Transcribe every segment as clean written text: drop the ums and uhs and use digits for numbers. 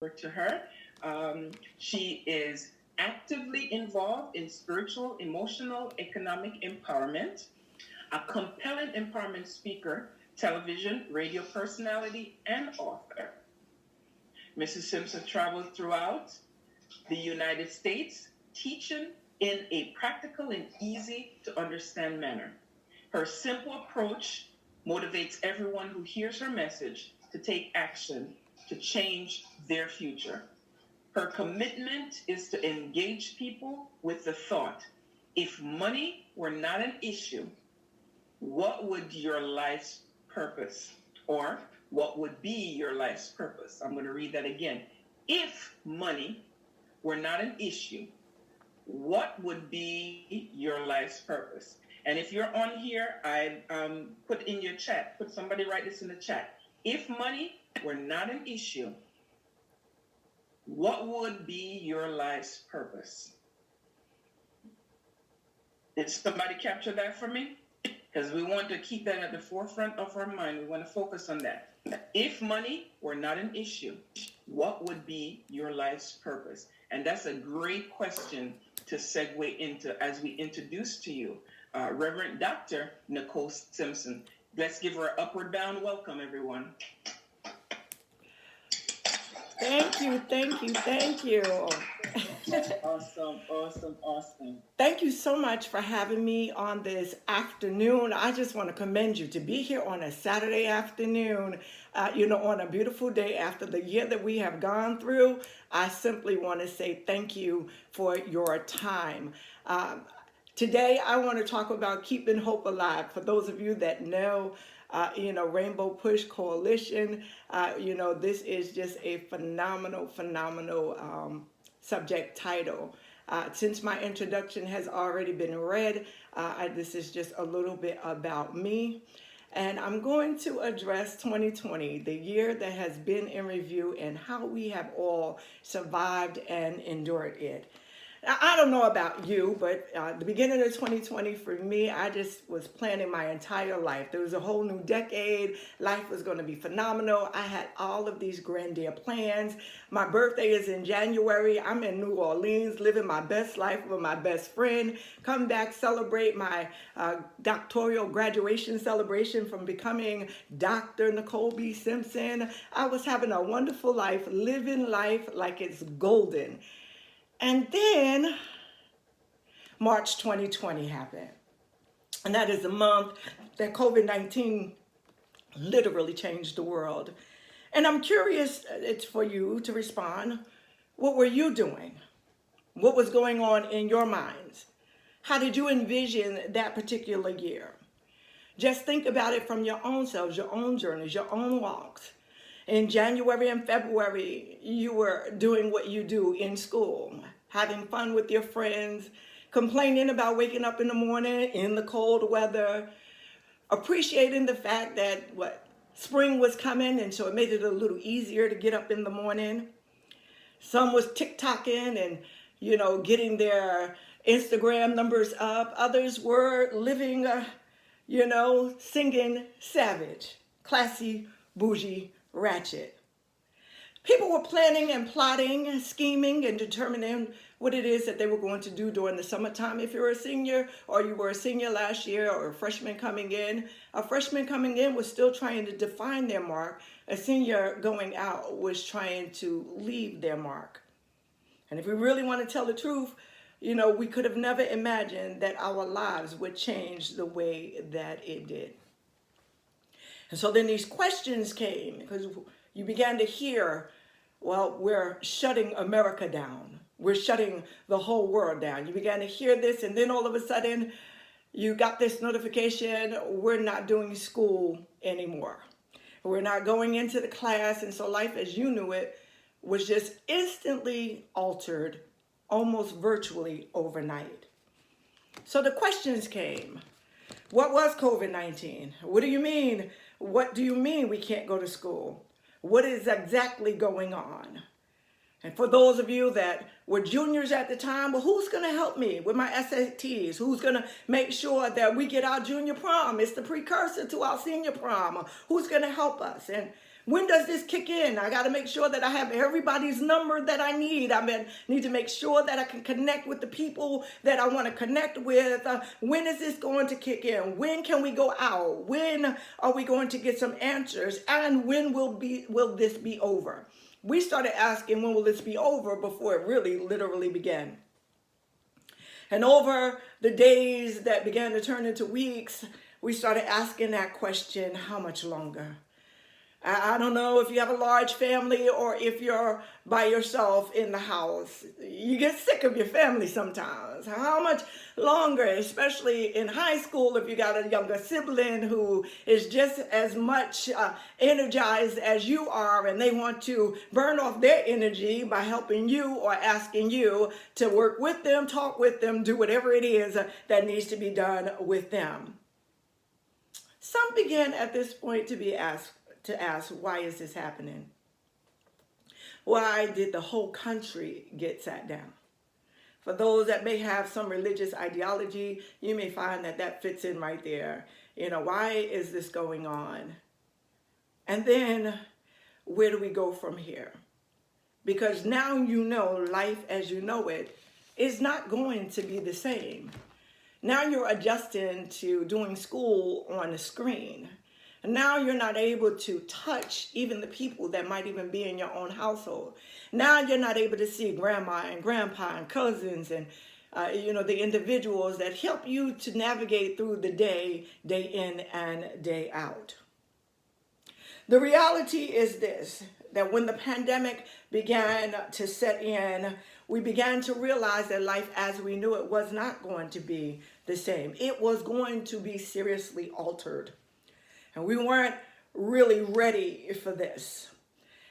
to her. She is actively involved in spiritual, emotional, economic empowerment, a compelling empowerment speaker, television, radio personality, and author. Mrs. Simpson traveled throughout the United States teaching in a practical and easy to understand manner. Her simple approach motivates everyone who hears her message to take action to change their future. Her commitment is to engage people with the thought, if money were not an issue, what would your life's purpose? Or what would be your life's purpose? I'm going to read that again. If money were not an issue, what would be your life's purpose? And if you're on here, I put in your chat, somebody write this in the chat. If money were not an issue, what would be your life's purpose? Did somebody capture that for me? Because we want to keep that at the forefront of our mind. We want to focus on that. If money were not an issue, what would be your life's purpose? And that's a great question to segue into as we introduce to you Reverend Dr. Nicole Simpson. Let's give her an upward bound welcome, everyone. Thank you, thank you, thank you. Awesome, awesome, awesome. Thank you so much for having me on this afternoon. I just want to commend you to be here on a Saturday afternoon, on a beautiful day after the year that we have gone through. I simply want to say thank you for your time. Today, I want to talk about keeping hope alive. For those of you that know, Rainbow Push Coalition, this is just a phenomenal subject title. Since my introduction has already been read, this is just a little bit about me. And I'm going to address 2020, the year that has been in review, and how we have all survived and endured it. I don't know about you, but the beginning of 2020 for me, I just was planning my entire life. There was a whole new decade. Life was going to be phenomenal. I had all of these grandeur plans. My birthday is in January. I'm in New Orleans, living my best life with my best friend. Come back, celebrate my doctoral graduation celebration from becoming Dr. Nicole B. Simpson. I was having a wonderful life, living life like it's golden. And then March 2020 happened. And that is the month that COVID-19 literally changed the world. And I'm curious, it's for you to respond. What were you doing? What was going on in your minds? How did you envision that particular year? Just think about it from your own selves, your own journeys, your own walks. In January and February, you were doing what you do in school, having fun with your friends, complaining about waking up in the morning in the cold weather, appreciating the fact that spring was coming, and so it made it a little easier to get up in the morning. Some was TikToking and, getting their Instagram numbers up. Others were living, singing Savage, classy, bougie, ratchet. People were planning and plotting, scheming, and determining what it is that they were going to do during the summertime. If you were a senior, or you were a senior last year, or a freshman coming in was still trying to define their mark. A senior going out was trying to leave their mark. And if we really want to tell the truth, we could have never imagined that our lives would change the way that it did. And so then these questions came, because you began to hear, we're shutting America down. We're shutting the whole world down. You began to hear this, and then all of a sudden, you got this notification, we're not doing school anymore. We're not going into the class, and so life as you knew it was just instantly altered, almost virtually overnight. So the questions came. What was COVID-19? What do you mean? What do you mean we can't go to school? What is exactly going on? And for those of you that were juniors at the time, who's going to help me with my SATs? Who's going to make sure that we get our junior prom? It's the precursor to our senior prom. Who's going to help us? And when does this kick in? I got to make sure that I have everybody's number that I need. Need to make sure that I can connect with the people that I want to connect with. When is this going to kick in? When can we go out? When are we going to get some answers? And when will this be over? We started asking, when will this be over, before it really literally began. And over the days that began to turn into weeks, we started asking that question, how much longer? I don't know if you have a large family or if you're by yourself in the house. You get sick of your family sometimes. How much longer, especially in high school, if you got a younger sibling who is just as much energized as you are, and they want to burn off their energy by helping you or asking you to work with them, talk with them, do whatever it is that needs to be done with them. Some began at this point to ask, why is this happening? Why did the whole country get sat down? For those that may have some religious ideology, you may find that fits in right there. Why is this going on? And then where do we go from here? Because now life as you know it is not going to be the same. Now you're adjusting to doing school on a screen. And now you're not able to touch even the people that might even be in your own household. Now you're not able to see grandma and grandpa and cousins and, the individuals that help you to navigate through the day in and day out. The reality is this, that when the pandemic began to set in, we began to realize that life as we knew it was not going to be the same. It was going to be seriously altered. And we weren't really ready for this.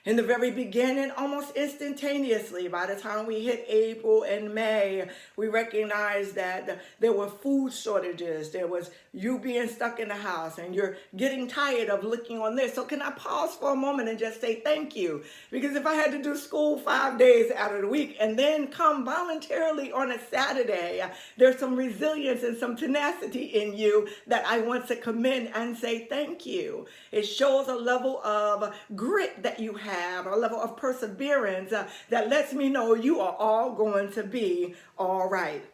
In the very beginning, almost instantaneously, by the time we hit April and May, we recognized that there were food shortages. There was you being stuck in the house and you're getting tired of looking on this. So can I pause for a moment and just say thank you? Because if I had to do school 5 days out of the week and then come voluntarily on a Saturday, there's some resilience and some tenacity in you that I want to commend and say thank you. It shows a level of grit that you have, a level of perseverance that lets me know you are all going to be all right.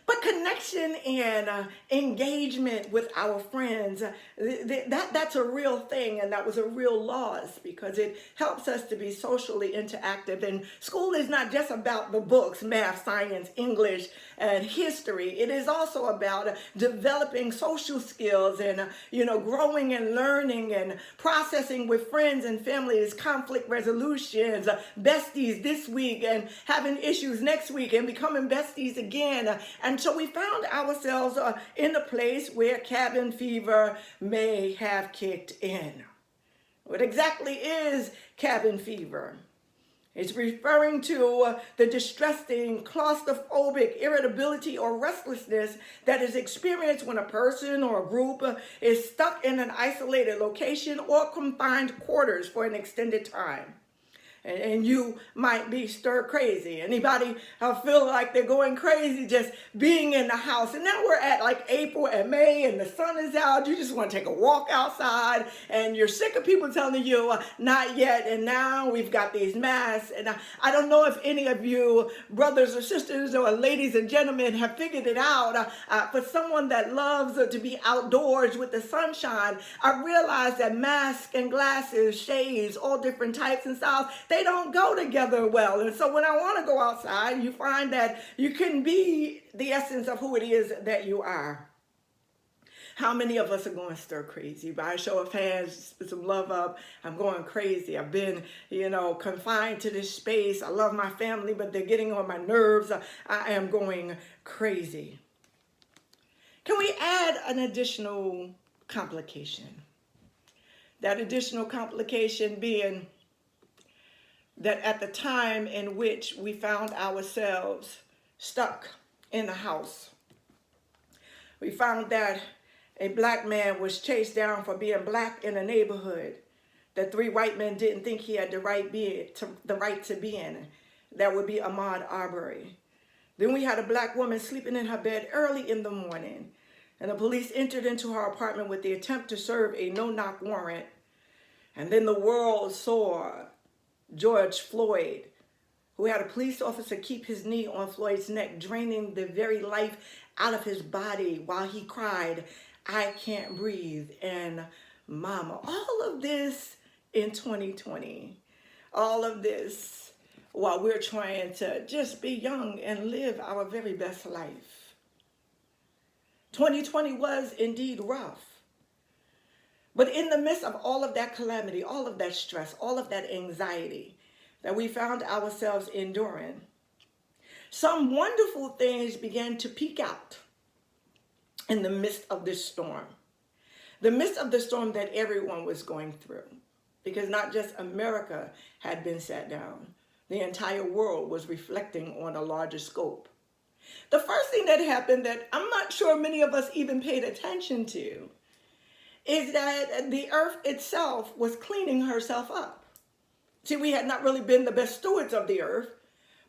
But connection and engagement with our friends, that's a real thing, and that was a real loss because it helps us to be socially interactive. And school is not just about the books, math, science, English, and history. It is also about developing social skills and, growing and learning and processing with friends and families, conflict resolutions, besties this week and having issues next week and becoming besties again. And so we found ourselves in a place where cabin fever may have kicked in. What exactly is cabin fever? It's referring to the distressing, claustrophobic irritability or restlessness that is experienced when a person or a group is stuck in an isolated location or confined quarters for an extended time. And you might be stir crazy. Anybody feel like they're going crazy just being in the house? And now we're at like April and May and the sun is out. You just want to take a walk outside and you're sick of people telling you not yet. And now we've got these masks. And I don't know if any of you brothers or sisters or ladies and gentlemen have figured it out. For someone that loves to be outdoors with the sunshine, I realize that masks and glasses, shades, all different types and styles, they don't go together well. And so when I want to go outside, you find that you can be the essence of who it is that you are. How many of us are going stir crazy? By a show of hands, put some love up. I'm going crazy. I've been, confined to this space. I love my family, but they're getting on my nerves. I am going crazy. Can we add an additional complication? That additional complication being that at the time in which we found ourselves stuck in the house, we found that a black man was chased down for being black in a neighborhood that 3 white men didn't think he had the right to be in. That would be Ahmaud Arbery. Then we had a black woman sleeping in her bed early in the morning, and the police entered into her apartment with the attempt to serve a no-knock warrant. And then the world saw George Floyd, who had a police officer keep his knee on Floyd's neck, draining the very life out of his body while he cried, "I can't breathe," and "Mama." All of this in 2020. All of this while we're trying to just be young and live our very best life. 2020 was indeed rough. But in the midst of all of that calamity, all of that stress, all of that anxiety that we found ourselves enduring, some wonderful things began to peek out in the midst of this storm. The midst of the storm that everyone was going through. Because not just America had been set down. The entire world was reflecting on a larger scope. The first thing that happened that I'm not sure many of us even paid attention to is that the earth itself was cleaning herself up. See, we had not really been the best stewards of the earth,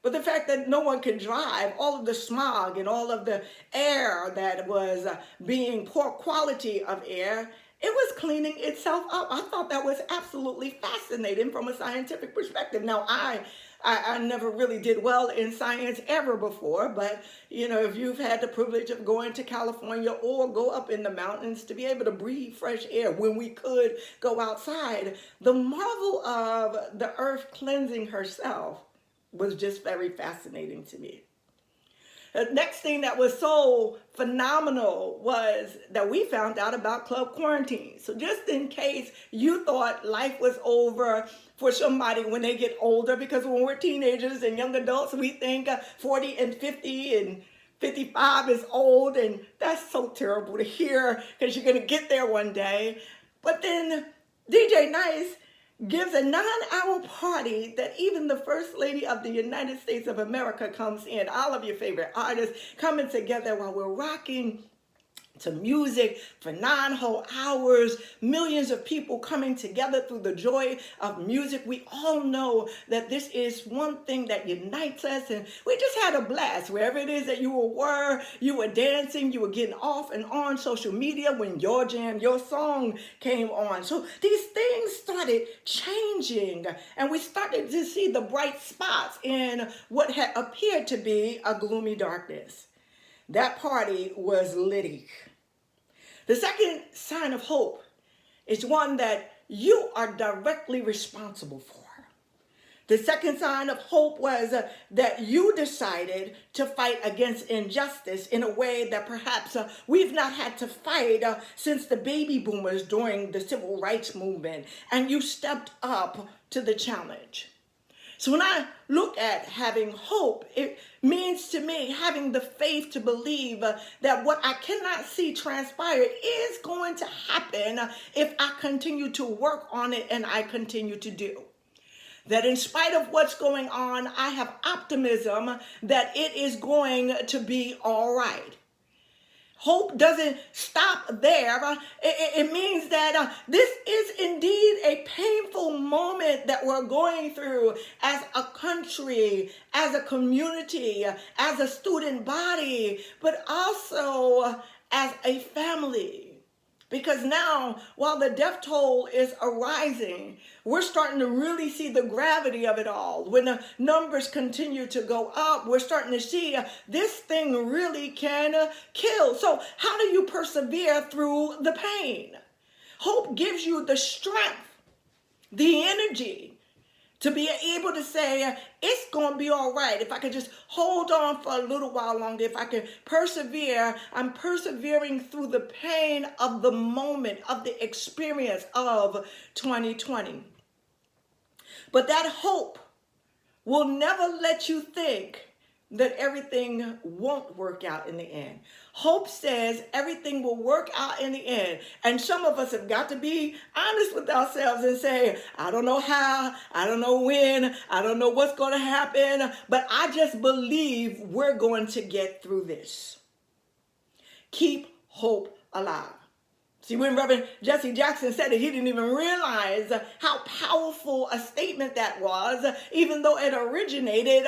but the fact that no one could drive, all of the smog and all of the air that was being poor quality of air, it was cleaning itself up. I thought that was absolutely fascinating from a scientific perspective. Now, I never really did well in science ever before, but if you've had the privilege of going to California or go up in the mountains to be able to breathe fresh air when we could go outside, the marvel of the earth cleansing herself was just very fascinating to me. The next thing that was so phenomenal was that we found out about club quarantine. So just in case you thought life was over for somebody when they get older, because when we're teenagers and young adults, we think 40 and 50 and 55 is old, and that's so terrible to hear because you're going to get there one day. But then DJ Nice gives a 9-hour party that even the First Lady of the United States of America comes in. All of your favorite artists coming together while we're rocking to music for 9 whole hours, millions of people coming together through the joy of music. We all know that this is one thing that unites us, and we just had a blast. Wherever it is that you were dancing, you were getting off and on social media when your jam, your song came on. So these things started changing, and we started to see the bright spots in what had appeared to be a gloomy darkness. That party was litty. The second sign of hope is one that you are directly responsible for. The second sign of hope was that you decided to fight against injustice in a way that perhaps we've not had to fight since the baby boomers during the civil rights movement, and you stepped up to the challenge. So when I look at having hope, it means to me having the faith to believe that what I cannot see transpire is going to happen if I continue to work on it and I continue to do. That in spite of what's going on, I have optimism that it is going to be all right. Hope doesn't stop there. It means that this is indeed a painful moment that we're going through as a country, as a community, as a student body, but also as a family. Because now, while the death toll is arising, we're starting to really see the gravity of it all. When the numbers continue to go up, we're starting to see this thing really can kill. So how do you persevere through the pain? Hope gives you the strength, the energy to be able to say, it's going to be all right. If I could just hold on for a little while longer, if I can persevere, I'm persevering through the pain of the moment, of the experience of 2020. But that hope will never let you think that everything won't work out in the end. Hope says everything will work out in the end. And some of us have got to be honest with ourselves and say, I don't know how, I don't know when, I don't know what's going to happen, but I just believe we're going to get through this. Keep hope alive. See, when Reverend Jesse Jackson said it, he didn't even realize how powerful a statement that was, even though it originated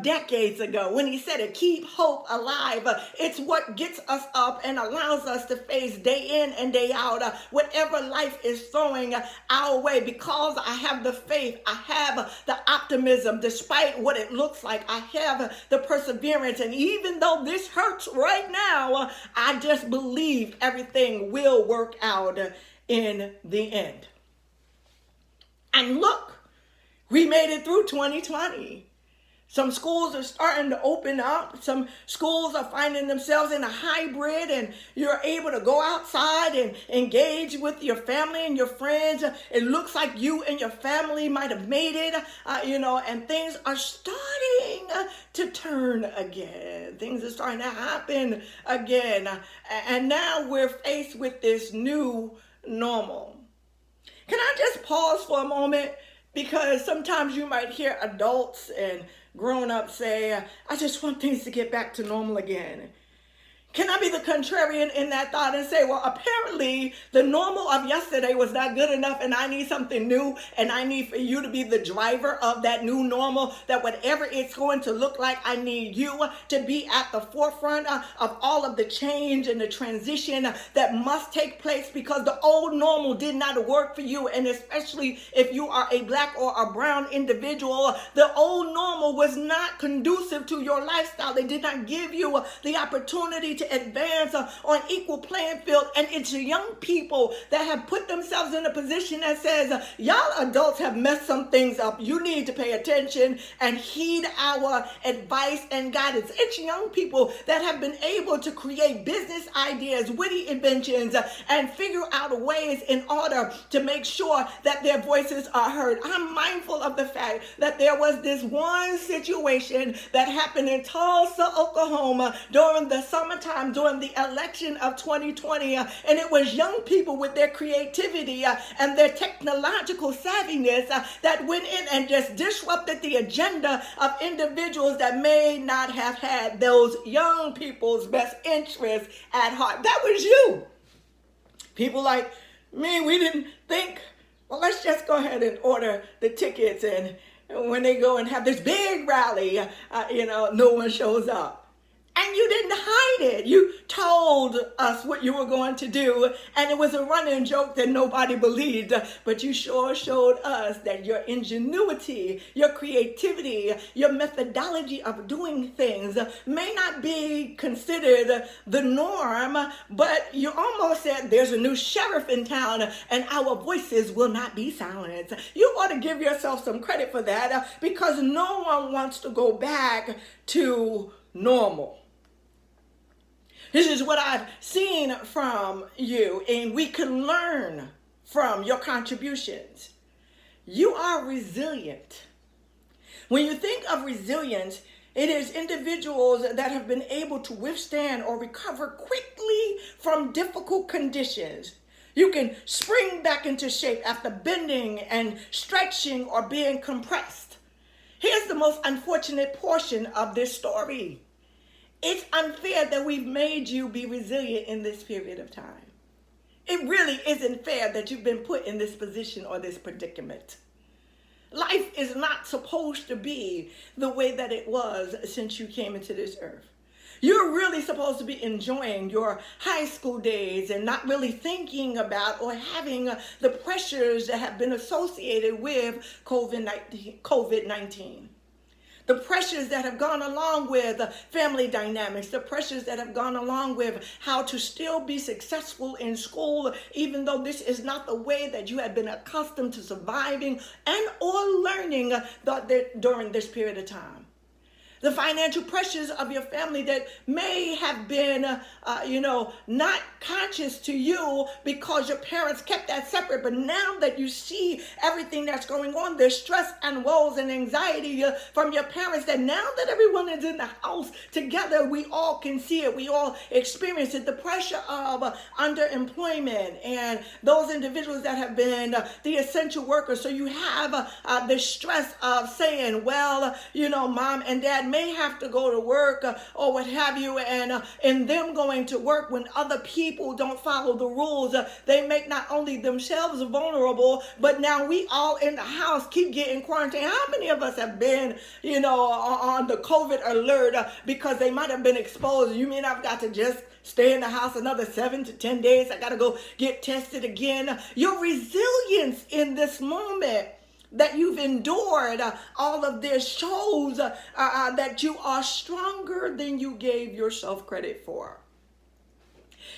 decades ago. When he said it, keep hope alive. It's what gets us up and allows us to face day in and day out whatever life is throwing our way. Because I have the faith, I have the optimism, despite what it looks like. I have the perseverance. And even though this hurts right now, I just believe everything will work out in the end. And look, we made it through 2020. Some schools are starting to open up. Some schools are finding themselves in a hybrid, and you're able to go outside and engage with your family and your friends. It looks like you and your family might have made it, and things are starting to turn again. Things are starting to happen again. And now we're faced with this new normal. Can I just pause for a moment? Because sometimes you might hear adults and grown-ups say, I just want things to get back to normal again. Can I be the contrarian in that thought and say, well, apparently the normal of yesterday was not good enough and I need something new, and I need for you to be the driver of that new normal, that whatever it's going to look like, I need you to be at the forefront of all of the change and the transition that must take place, because the old normal did not work for you. And especially if you are a black or a brown individual, the old normal was not conducive to your lifestyle. They did not give you the opportunity to advance on equal playing field. And it's young people that have put themselves in a position that says, y'all adults have messed some things up. You need to pay attention and heed our advice and guidance. It's young people that have been able to create business ideas, witty inventions, and figure out ways in order to make sure that their voices are heard. I'm mindful of the fact that there was this one situation that happened in Tulsa, Oklahoma during the summertime, during the election of 2020, and it was young people with their creativity and their technological savviness that went in and just disrupted the agenda of individuals that may not have had those young people's best interests at heart. That was you. People like me, we didn't think, well, let's just go ahead and order the tickets, and when they go and have this big rally, no one shows up. And you didn't hide it. You told us what you were going to do, and it was a running joke that nobody believed. But you sure showed us that your ingenuity, your creativity, your methodology of doing things may not be considered the norm, but you almost said there's a new sheriff in town and our voices will not be silenced. You ought to give yourself some credit for that, because no one wants to go back to normal. This is what I've seen from you, and we can learn from your contributions. You are resilient. When you think of resilience, it is individuals that have been able to withstand or recover quickly from difficult conditions. You can spring back into shape after bending and stretching or being compressed. Here's the most unfortunate portion of this story. It's unfair that we've made you be resilient in this period of time. It really isn't fair that you've been put in this position or this predicament. Life is not supposed to be the way that it was since you came into this earth. You're really supposed to be enjoying your high school days and not really thinking about or having the pressures that have been associated with COVID-19. The pressures that have gone along with family dynamics, the pressures that have gone along with how to still be successful in school, even though this is not the way that you have been accustomed to surviving and or learning during this period of time. The financial pressures of your family that may have been, not conscious to you because your parents kept that separate. But now that you see everything that's going on, there's stress and woes and anxiety from your parents, that now that everyone is in the house together, we all can see it. We all experience it. The pressure of underemployment and those individuals that have been the essential workers. So you have the stress of saying, well, mom and dad may have to go to work or what have you, and in them going to work when other people don't follow the rules, they make not only themselves vulnerable, but now we all in the house keep getting quarantined. How many of us have been, on the COVID alert because they might have been exposed? You mean I've got to just stay in the house another 7 to 10 days? I got to go get tested again. Your resilience in this moment that you've endured all of this shows that you are stronger than you gave yourself credit for.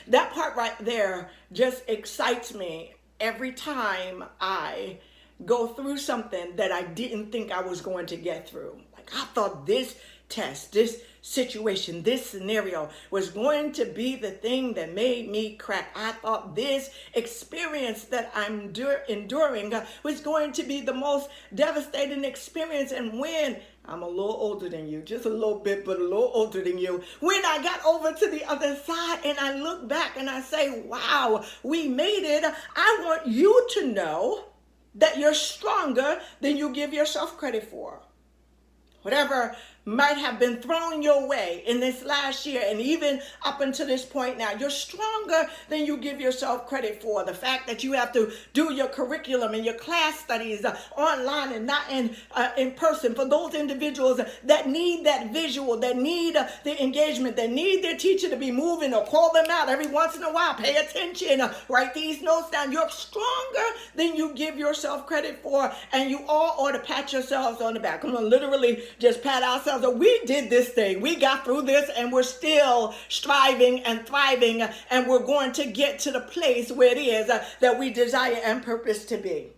That part right there just excites me every time I go through something that I didn't think I was going to get through. Like, I thought this test, this situation, this scenario was going to be the thing that made me crack. I thought this experience that I'm enduring was going to be the most devastating experience. And when I'm a little older than you, just a little bit, but a little older than you, when I got over to the other side and I look back and I say, wow, we made it, I want you to know that you're stronger than you give yourself credit for. Whatever might have been thrown your way in this last year and even up until this point now, you're stronger than you give yourself credit for. The fact that you have to do your curriculum and your class studies online and not in person, for those individuals that need that visual, that need the engagement, that need their teacher to be moving or call them out every once in a while, pay attention, write these notes down. You're stronger than you give yourself credit for, and you all ought to pat yourselves on the back. I'm going to literally just pat ourselves. We did this thing. We got through this, and we're still striving and thriving, and we're going to get to the place where it is that we desire and purpose to be.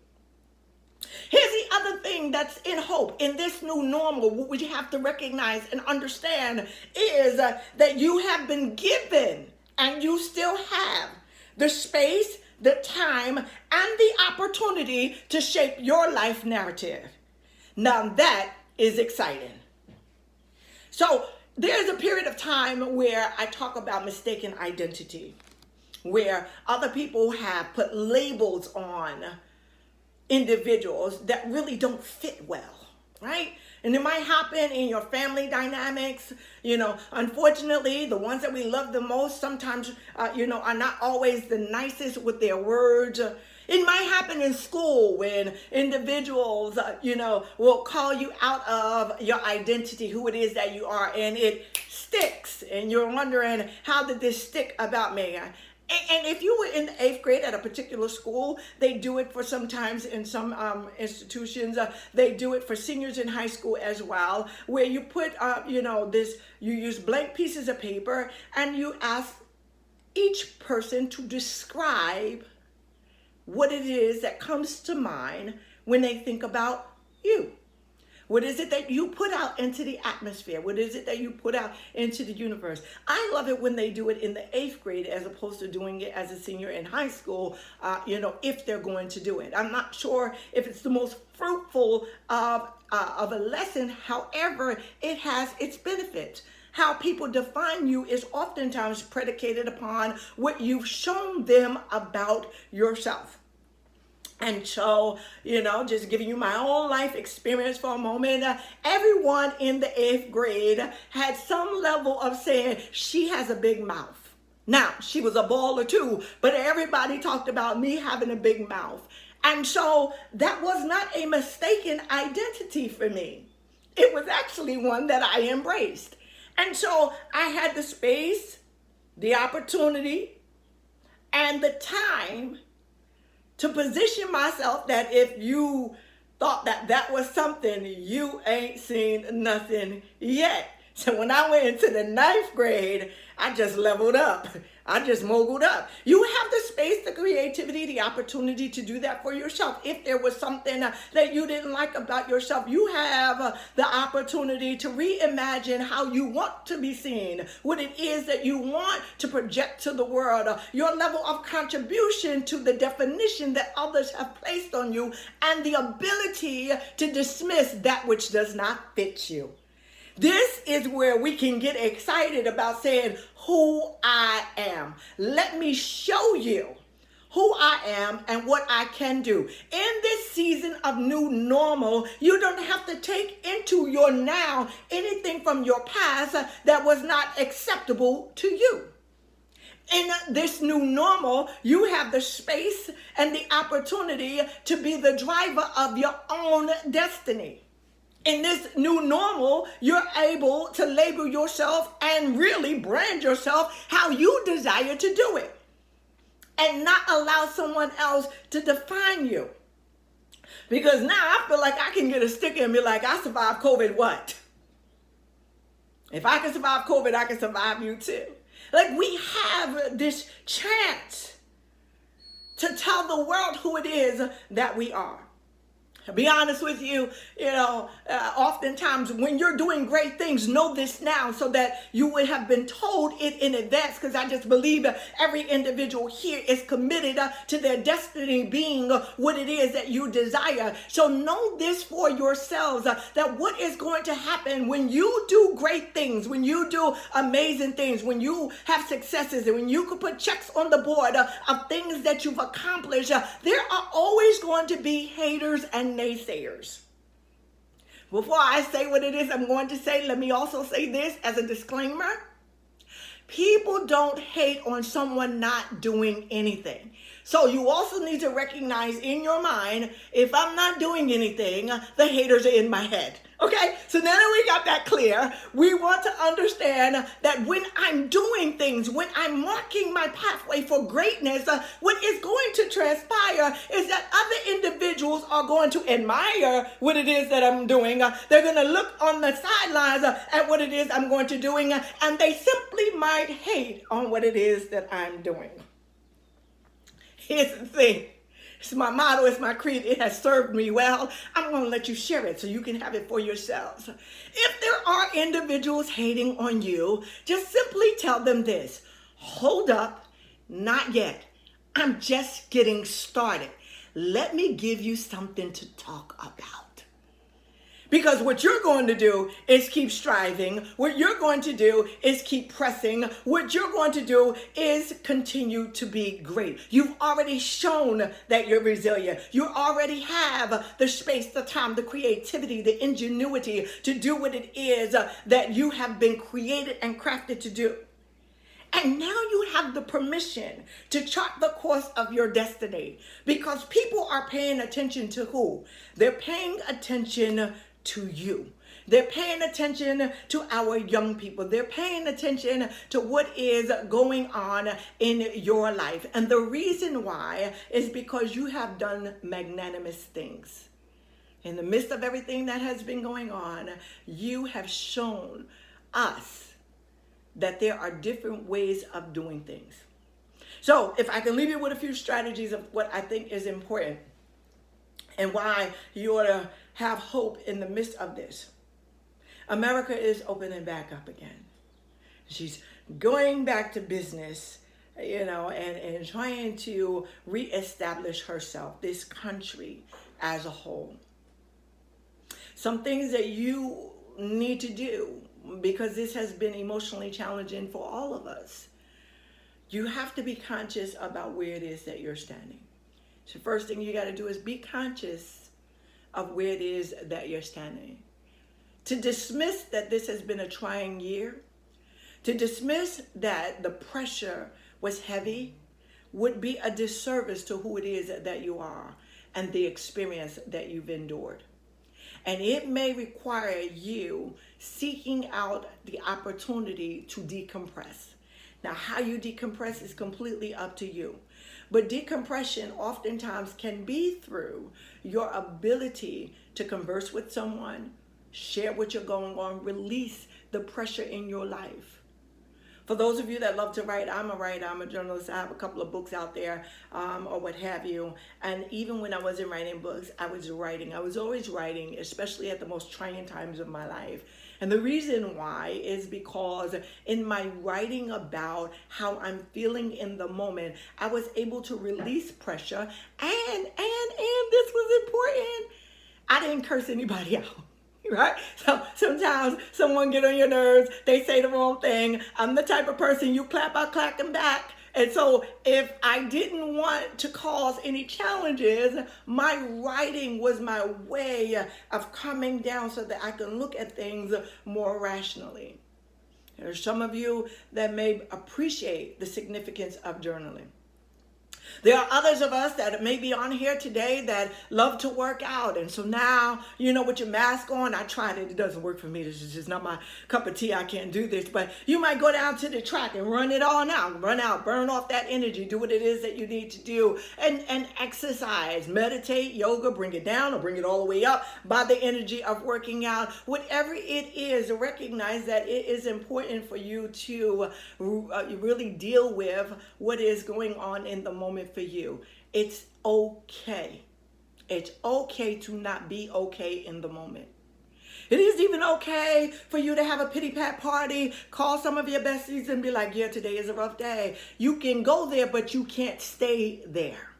Here's the other thing that's in hope in this new normal, what we have to recognize and understand is that you have been given, and you still have the space, the time, and the opportunity to shape your life narrative. Now that is exciting. So there's a period of time where I talk about mistaken identity, where other people have put labels on individuals that really don't fit well, right? And it might happen in your family dynamics. Unfortunately, the ones that we love the most sometimes, are not always the nicest with their words. It might happen in school when individuals, will call you out of your identity, who it is that you are, and it sticks. And you're wondering, how did this stick about me? And if you were in the 8th grade at a particular school, they do it for sometimes in some institutions. They do it for seniors in high school as well, where you put, you use blank pieces of paper and you ask each person to describe what it is that comes to mind when they think about you. What is it that you put out into the atmosphere? What is it that you put out into the universe? I love it when they do it in the 8th grade as opposed to doing it as a senior in high school, if they're going to do it. I'm not sure if it's the most fruitful of a lesson. However, it has its benefits. How people define you is oftentimes predicated upon what you've shown them about yourself. And so, just giving you my own life experience for a moment, everyone in the 8th grade had some level of saying, she has a big mouth. Now, she was a baller too, but everybody talked about me having a big mouth. And so that was not a mistaken identity for me. It was actually one that I embraced. And so I had the space, the opportunity, and the time to position myself that if you thought that was something, you ain't seen nothing yet. So when I went into the 9th grade, I just leveled up. I just moguled up. You have the space, the creativity, the opportunity to do that for yourself. If there was something that you didn't like about yourself, you have the opportunity to reimagine how you want to be seen, what it is that you want to project to the world, your level of contribution to the definition that others have placed on you, and the ability to dismiss that which does not fit you. This is where we can get excited about saying who I am. Let me show you who I am and what I can do. In this season of new normal, you don't have to take into your now anything from your past that was not acceptable to you. In this new normal, you have the space and the opportunity to be the driver of your own destiny. In this new normal, you're able to label yourself and really brand yourself how you desire to do it, and not allow someone else to define you. Because now I feel like I can get a sticker and be like, I survived COVID, what? If I can survive COVID, I can survive you too. Like, we have this chance to tell the world who it is that we are. To be honest with you, oftentimes when you're doing great things, know this now so that you would have been told it in advance, because I just believe that every individual here is committed to their destiny being what it is that you desire. So know this for yourselves, that what is going to happen when you do great things, when you do amazing things, when you have successes, and when you can put checks on the board of things that you've accomplished, there are always going to be haters and naysayers. Before I say what it is I'm going to say, let me also say this as a disclaimer. People don't hate on someone not doing anything. So you also need to recognize in your mind, if I'm not doing anything, the haters are in my head. Okay, so now that we got that clear, we want to understand that when I'm doing things, when I'm marking my pathway for greatness, what is going to transpire is that other individuals are going to admire what it is that I'm doing. They're going to look on the sidelines at what it is I'm going to doing, and they simply might hate on what it is that I'm doing. Here's the thing. It's my motto, it's my creed. It has served me well. I'm going to let you share it so you can have it for yourselves. If there are individuals hating on you, just simply tell them this. Hold up, not yet. I'm just getting started. Let me give you something to talk about. Because what you're going to do is keep striving. What you're going to do is keep pressing. What you're going to do is continue to be great. You've already shown that you're resilient. You already have the space, the time, the creativity, the ingenuity to do what it is that you have been created and crafted to do. And now you have the permission to chart the course of your destiny, because people are paying attention to who? They're paying attention to you. They're paying attention to our young people. They're paying attention to what is going on in your life. And the reason why is because you have done magnanimous things. In the midst of everything that has been going on, you have shown us that there are different ways of doing things. So if I can leave you with a few strategies of what I think is important and why you ought to have hope in the midst of this. America is opening back up again. She's going back to business, and trying to reestablish herself, this country as a whole. Some things that you need to do, because this has been emotionally challenging for all of us. You have to be conscious about where it is that you're standing. So first thing you got to do is be conscious of where it is that you're standing. To dismiss that this has been a trying year, to dismiss that the pressure was heavy, would be a disservice to who it is that you are and the experience that you've endured. And it may require you seeking out the opportunity to decompress. Now, how you decompress is completely up to you. But decompression oftentimes can be through your ability to converse with someone, share what you're going on, release the pressure in your life. For those of you that love to write, I'm a writer, I'm a journalist, I have a couple of books out there, or what have you. And even when I wasn't writing books, I was always writing, especially at the most trying times of my life. And the reason why is because in my writing about how I'm feeling in the moment, I was able to release pressure. And this was important, I didn't curse anybody out. Right? So sometimes someone get on your nerves, they say the wrong thing. I'm the type of person you clap, I clap them back. And so if I didn't want to cause any challenges, my writing was my way of coming down so that I can look at things more rationally. There are some of you that may appreciate the significance of journaling. There are others of us that may be on here today that love to work out. And so now, with your mask on, I tried it. It doesn't work for me. This is just not my cup of tea. I can't do this. But you might go down to the track and run it all out. Run out, burn off that energy, do what it is that you need to do. And exercise, meditate, yoga, bring it down or bring it all the way up by the energy of working out. Whatever it is, recognize that it is important for you to really deal with what is going on in the moment for you. It's okay. It's okay to not be okay in the moment. It is even okay for you to have a pity pat party, call some of your besties and be like, yeah, today is a rough day. You can go there, but you can't stay there.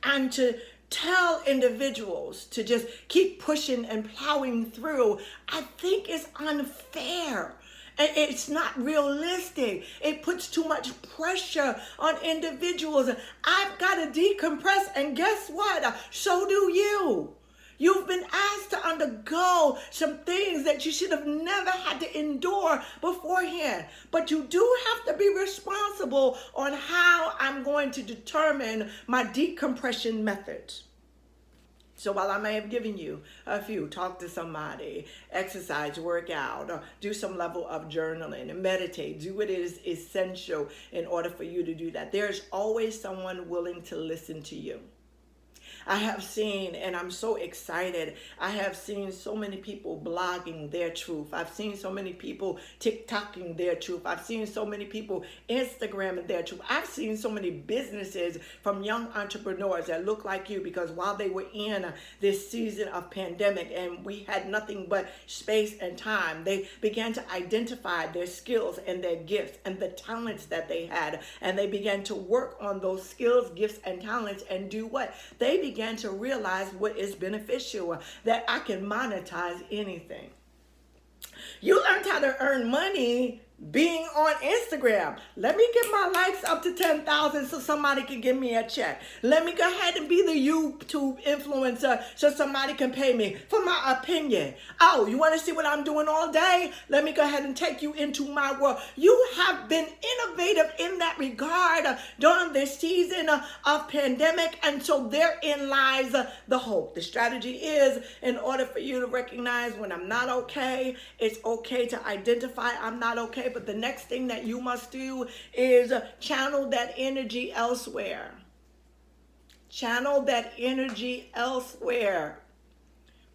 And to tell individuals to just keep pushing and plowing through, I think is unfair. It's not realistic. It puts too much pressure on individuals. I've got to decompress, and guess what? So do you. You've been asked to undergo some things that you should have never had to endure beforehand. But you do have to be responsible on how I'm going to determine my decompression methods. So while I may have given you a few, talk to somebody, exercise, work out, or do some level of journaling and meditate, do what is essential in order for you to do that. There's always someone willing to listen to you. I have seen, and I'm so excited, I have seen so many people blogging their truth. I've seen so many people TikToking their truth. I've seen so many people Instagramming their truth. I've seen so many businesses from young entrepreneurs that look like you, because while they were in this season of pandemic and we had nothing but space and time, they began to identify their skills and their gifts and the talents that they had. And they began to work on those skills, gifts, and talents and do what? They began to realize what is beneficial, that I can monetize anything. You learned how to earn money being on Instagram. Let me get my likes up to 10,000 so somebody can give me a check. Let me go ahead and be the YouTube influencer so somebody can pay me for my opinion. Oh, you want to see what I'm doing all day? Let me go ahead and take you into my world. You have been innovative in that regard during this season of pandemic, and so therein lies the hope. The strategy is, in order for you to recognize when I'm not okay, it's okay to identify I'm not okay. But the next thing that you must do is channel that energy elsewhere. Channel that energy elsewhere.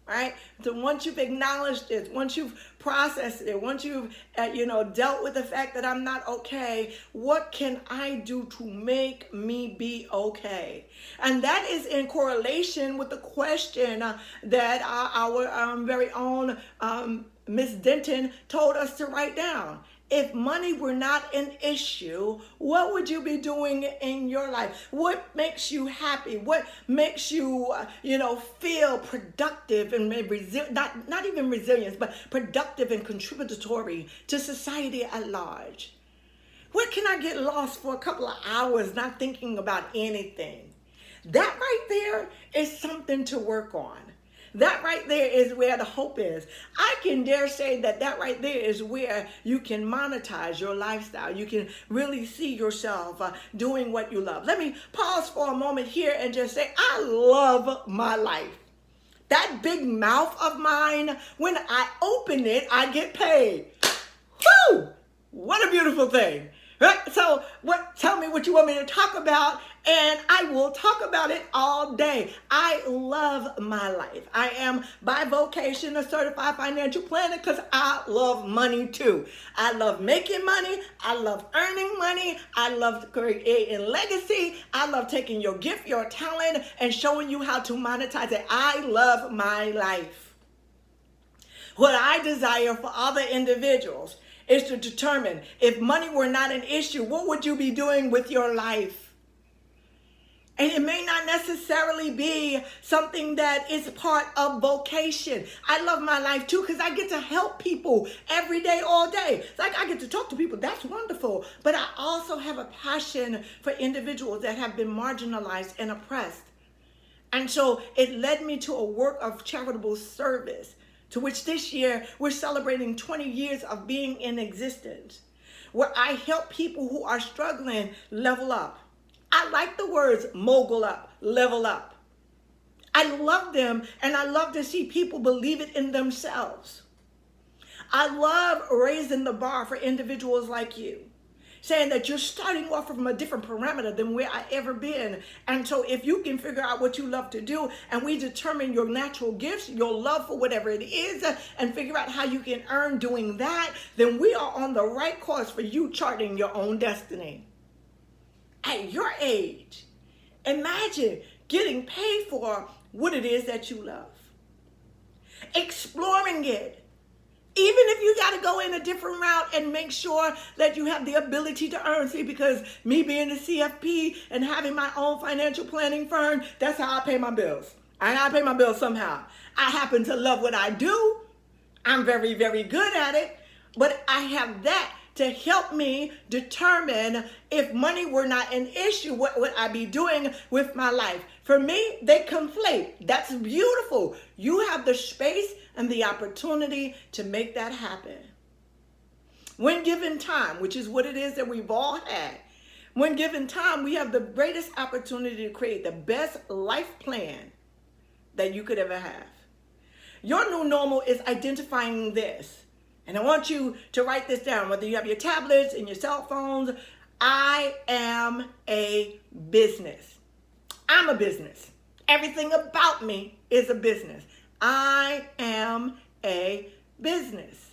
Right? So once you've acknowledged it, once you've processed it, once you've dealt with the fact that I'm not okay, what can I do to make me be okay? And that is in correlation with the question that our very own Miss Denton told us to write down. If money were not an issue, what would you be doing in your life? What makes you happy? What makes you, feel productive and not even resilience, but productive and contributory to society at large? Where can I get lost for a couple of hours not thinking about anything? That right there is something to work on. That right there is where the hope is. I can dare say that right there is where you can monetize your lifestyle. You can really see yourself doing what you love. Let me pause for a moment here and just say, I love my life. That big mouth of mine, when I open it, I get paid. Woo! What a beautiful thing. Right? So tell me what you want me to talk about, and I will talk about it all day. I love my life. I am by vocation a certified financial planner because I love money too. I love making money. I love earning money. I love creating legacy. I love taking your gift, your talent, and showing you how to monetize it. I love my life. What I desire for other individuals is to determine, if money were not an issue, what would you be doing with your life? And it may not necessarily be something that is part of vocation. I love my life too because I get to help people every day, all day. It's like I get to talk to people. That's wonderful. But I also have a passion for individuals that have been marginalized and oppressed. And so it led me to a work of charitable service, to which this year we're celebrating 20 years of being in existence, where I help people who are struggling level up. I like the words mogul up, level up. I love them, and I love to see people believe it in themselves. I love raising the bar for individuals like you, saying that you're starting off from a different parameter than where I ever been. And so if you can figure out what you love to do, and we determine your natural gifts, your love for whatever it is, and figure out how you can earn doing that, then we are on the right course for you charting your own destiny. At your age, imagine getting paid for what it is that you love. Exploring it. Even if you got to go in a different route and make sure that you have the ability to earn. See, because me being a CFP and having my own financial planning firm, that's how I pay my bills. And I pay my bills somehow. I happen to love what I do. I'm very, very good at it. But I have that to help me determine if money were not an issue, what would I be doing with my life? For me, they conflate. That's beautiful. You have the space and the opportunity to make that happen. When given time, which is what it is that we've all had, when given time, we have the greatest opportunity to create the best life plan that you could ever have. Your new normal is identifying this. And I want you to write this down, whether you have your tablets and your cell phones. I am a business. I'm a business. Everything about me is a business. I am a business.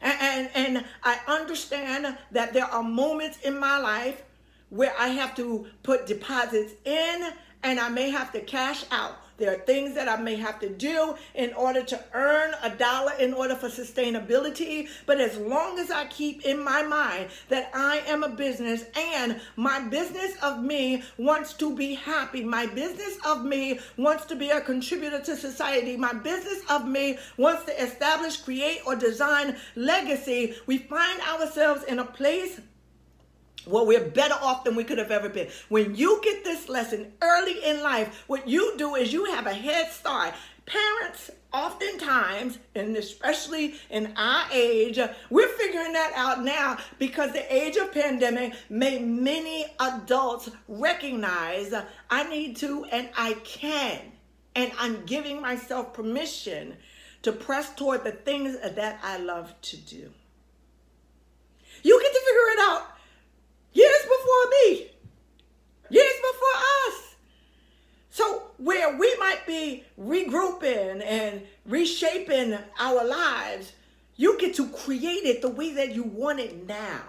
And I understand that there are moments in my life where I have to put deposits in and I may have to cash out. There are things that I may have to do in order to earn $1 in order for sustainability. But as long as I keep in my mind that I am a business and my business of me wants to be happy, my business of me wants to be a contributor to society, my business of me wants to establish, create, or design legacy, we find ourselves in a place well, we're better off than we could have ever been. When you get this lesson early in life, what you do is you have a head start. Parents, oftentimes, and especially in our age, we're figuring that out now because the age of pandemic made many adults recognize I need to and I can. And I'm giving myself permission to press toward the things that I love to do. You get to figure it out. Years before me, years before us. So where we might be regrouping and reshaping our lives, you get to create it the way that you want it now.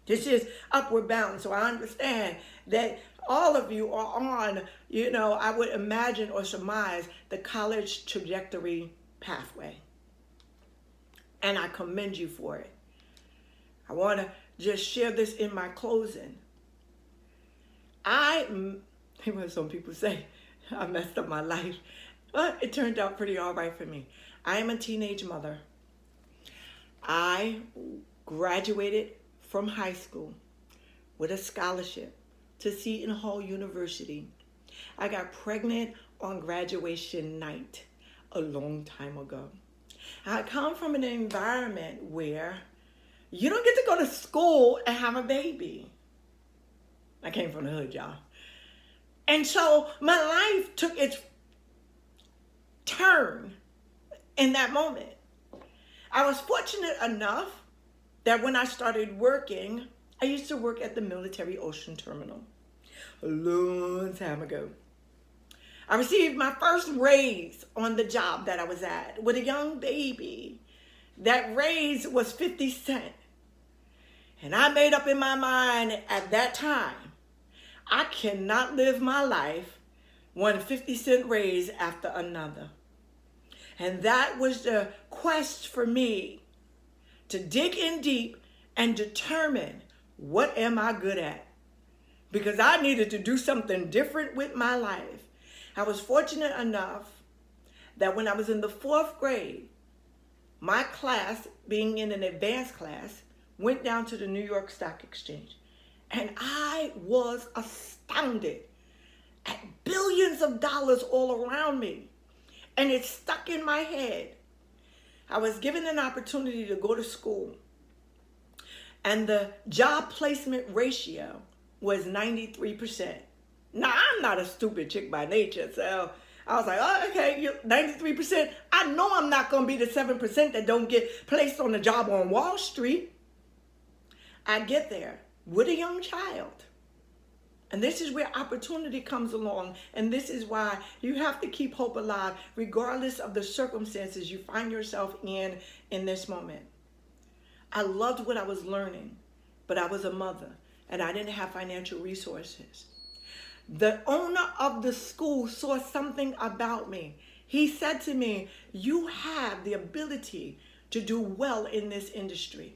This is Upward Bound. So I understand that all of you are on, I would imagine or surmise the college trajectory pathway. And I commend you for it. I want to just share this in my closing. Some people say I messed up my life, but it turned out pretty all right for me. I am a teenage mother. I graduated from high school with a scholarship to Seton Hall University. I got pregnant on graduation night a long time ago. I come from an environment where you don't get to go to school and have a baby. I came from the hood, y'all. And so my life took its turn in that moment. I was fortunate enough that when I started working, I used to work at the Military Ocean Terminal a long time ago. I received my first raise on the job that I was at with a young baby. That raise was 50 cents. And I made up in my mind at that time, I cannot live my life one 50-cent raise after another. And that was the quest for me to dig in deep and determine what am I good at? because I needed to do something different with my life. I was fortunate enough that when I was in the 4th grade, my class, being in an advanced class, went down to the New York Stock Exchange. And I was astounded at billions of dollars all around me. And it stuck in my head. I was given an opportunity to go to school. And the job placement ratio was 93%. Now, I'm not a stupid chick by nature, so I was like, oh, okay, 93%. I know I'm not going to be the 7% that don't get placed on a job on Wall Street. I get there with a young child. And this is where opportunity comes along. And this is why you have to keep hope alive, regardless of the circumstances you find yourself in this moment. I loved what I was learning, but I was a mother and I didn't have financial resources. The owner of the school saw something about me. He said to me, you have the ability to do well in this industry.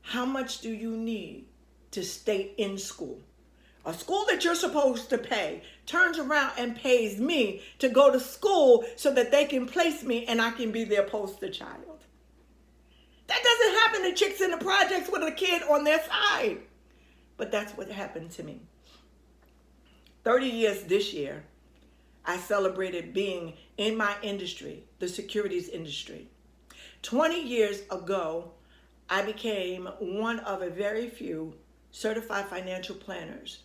How much do you need to stay in school? A school that you're supposed to pay turns around and pays me to go to school so that they can place me and I can be their poster child. That doesn't happen to chicks in the projects with a kid on their side. But that's what happened to me. 30 years this year, I celebrated being in my industry, the securities industry. 20 years ago, I became one of a very few certified financial planners.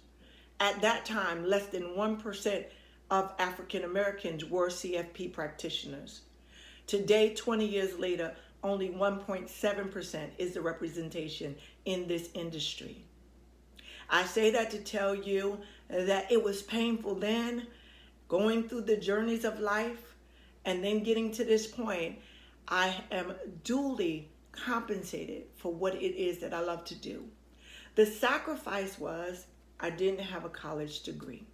At that time, less than 1% of African Americans were CFP practitioners. Today, 20 years later, only 1.7% is the representation in this industry. I say that to tell you that it was painful then, going through the journeys of life, and then getting to this point. I am duly compensated for what it is that I love to do. The sacrifice was I didn't have a college degree,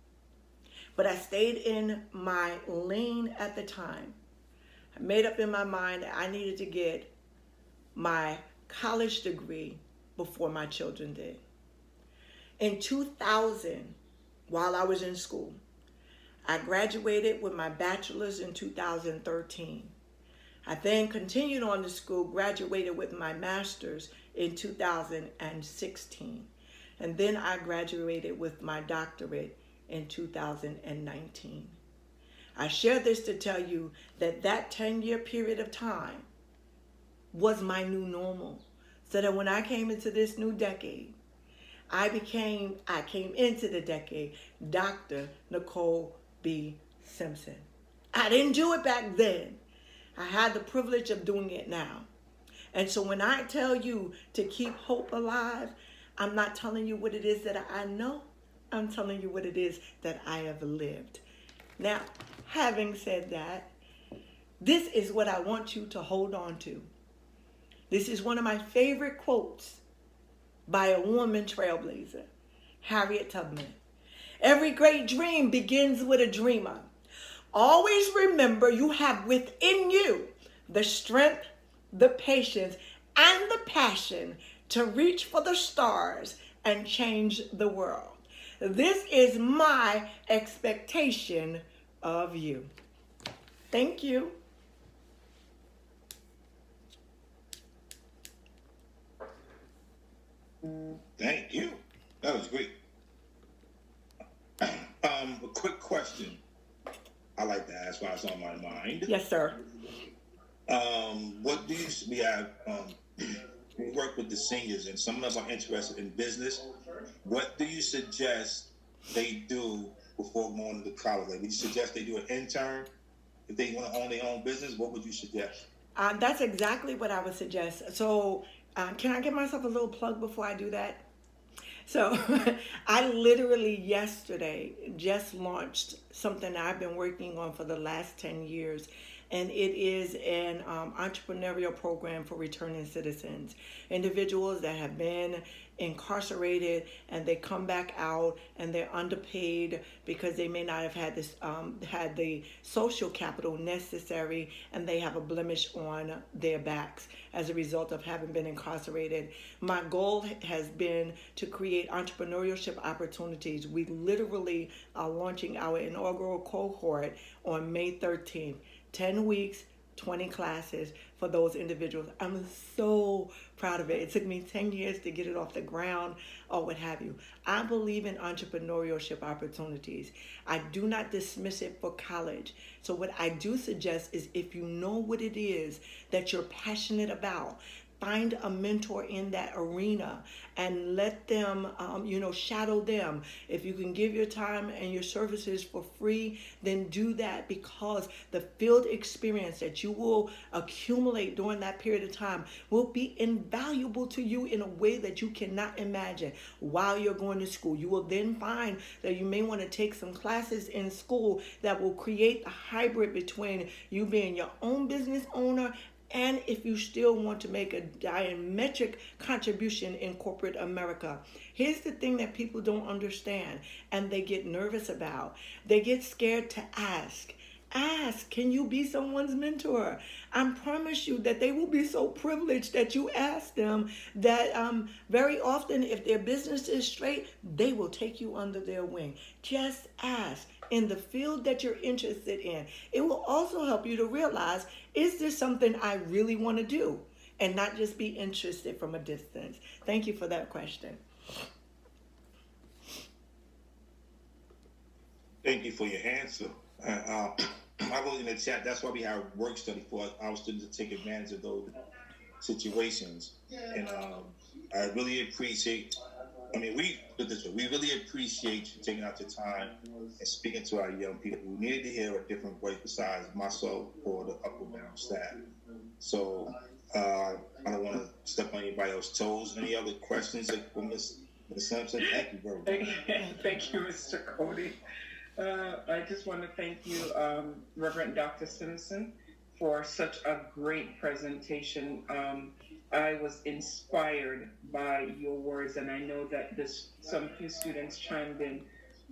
but I stayed in my lane at the time. I made up in my mind that I needed to get my college degree before my children did. In 2000, while I was in school, I graduated with my bachelor's in 2013. I then continued on to school, graduated with my master's in 2016. And then I graduated with my doctorate in 2019. I share this to tell you that that 10-year period of time was my new normal. So that when I came into this new decade, I came into the decade Dr. Nicole B. Simpson. I didn't do it back then. I had the privilege of doing it now. And so when I tell you to keep hope alive, I'm not telling you what it is that I know. I'm telling you what it is that I have lived. Now, having said that, this is what I want you to hold on to. This is one of my favorite quotes by a woman trailblazer, Harriet Tubman. Every great dream begins with a dreamer. Always remember you have within you the strength, the patience, and the passion to reach for the stars and change the world. This is my expectation of you. Thank you. Thank you. That was great. A quick question I like to ask while it's on my mind. Yes, sir. What do you, we have, we work with the seniors and some of them are interested in business. What do you suggest they do before going to college? Like, would you suggest they do an intern? If they want to own their own business, what would you suggest? That's exactly what I would suggest. So can I give myself a little plug before I do that? So I literally yesterday just launched something I've been working on for the last 10 years. and it is an entrepreneurial program for returning citizens, individuals that have been incarcerated and they come back out and they're underpaid because they may not have had this had the social capital necessary, and they have a blemish on their backs as a result of having been incarcerated. My goal has been to create entrepreneurship opportunities. We literally are launching our inaugural cohort on May 13th. 10 weeks, 20 classes for those individuals. I'm so proud of it. It took me 10 years to get it off the ground or what have you. I believe in entrepreneurship opportunities. I do not dismiss it for college. So what I do suggest is, if you know what it is that you're passionate about, find a mentor in that arena and let them, shadow them. If you can give your time and your services for free, then do that, because the field experience that you will accumulate during that period of time will be invaluable to you in a way that you cannot imagine while you're going to school. You will then find that you may want to take some classes in school that will create a hybrid between you being your own business owner, and if you still want to make a diametric contribution in corporate America. Here's the thing that people don't understand and they get nervous about. They get scared to ask. Ask, can you be someone's mentor? I promise you that they will be so privileged that you ask them, that very often, if their business is straight, they will take you under their wing. Just ask in the field that you're interested in. It will also help you to realize, is this something I really want to do? And not just be interested from a distance. Thank you for that question. Thank you for your answer. I wrote in the chat, that's why we have work study for our students to take advantage of those situations. And I really appreciate, we really appreciate you taking out your time and speaking to our young people who needed to hear a different voice besides myself or the up or down staff. So I don't want to step on anybody else's toes. Any other questions for Ms. Simpson? Thank you very much. Thank you, Mr. Cody. I just want to thank you, Reverend Dr. Simpson, for such a great presentation. I was inspired by your words, and I know that some few students chimed in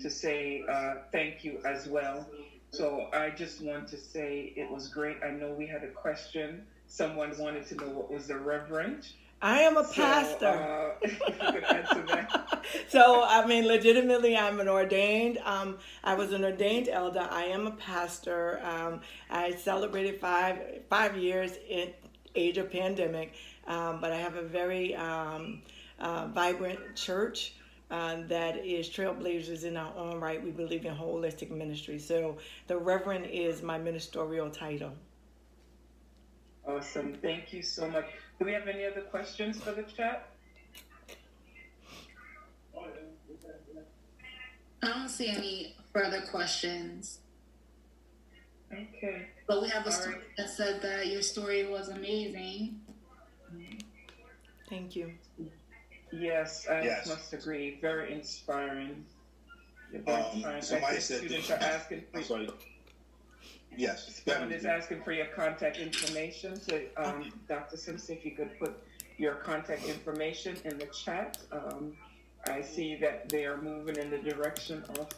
to say thank you as well. So I just want to say it was great. I know we had a question. Someone wanted to know what was the reverend. I am a pastor. If you could answer that. So, legitimately, I'm an ordained. I was an ordained elder. I am a pastor. I celebrated five years in age of pandemic, but I have a very vibrant church that is trailblazers in our own right. We believe in holistic ministry. So, the Reverend is my ministerial title. Awesome. Thank you so much. Do we have any other questions for the chat? I don't see any further questions. Okay. But we have a student that said that your story was amazing. Thank you. Yes, I must agree. Very inspiring. Somebody said students are asking for. I'm sorry. Yes. Someone is asking for your contact information. So, Dr. Simpson, if you could put your contact information in the chat. I see that they are moving in the direction of,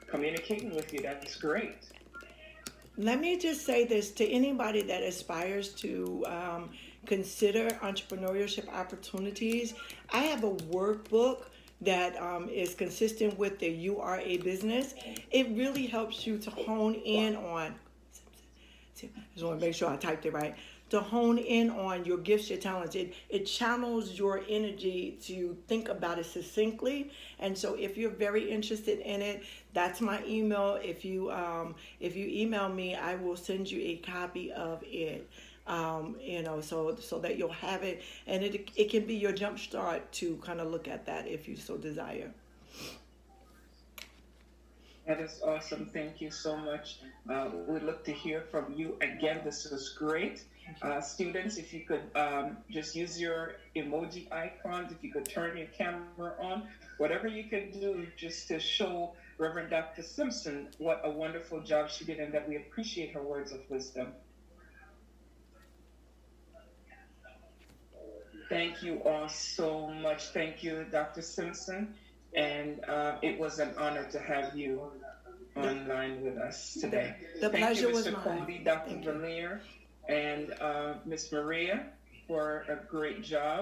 communicating with you. That's great. Let me just say this to anybody that aspires to consider entrepreneurship opportunities. I have a workbook that is consistent with the You Are a Business. It really helps you to hone in on, I just want to make sure I typed it right, to hone in on your gifts, your talents. It channels your energy to think about it succinctly. And so if you're very interested in it, that's my email. If you email me, I will send you a copy of it. So that you'll have it, and it can be your jump start to kind of look at that if you so desire. That is awesome. Thank you so much. We'd love to hear from you again. This was great. Students, if you could just use your emoji icons, if you could turn your camera on, whatever you can do just to show Reverend Dr. Simpson, what a wonderful job she did, and that we appreciate her words of wisdom. Thank you all so much. Thank you, Dr. Simpson. And it was an honor to have you online with us today. The pleasure Thank you, was Mr. mine. Cody, Dr. Thank you. Valier, and Miss Maria for a great job.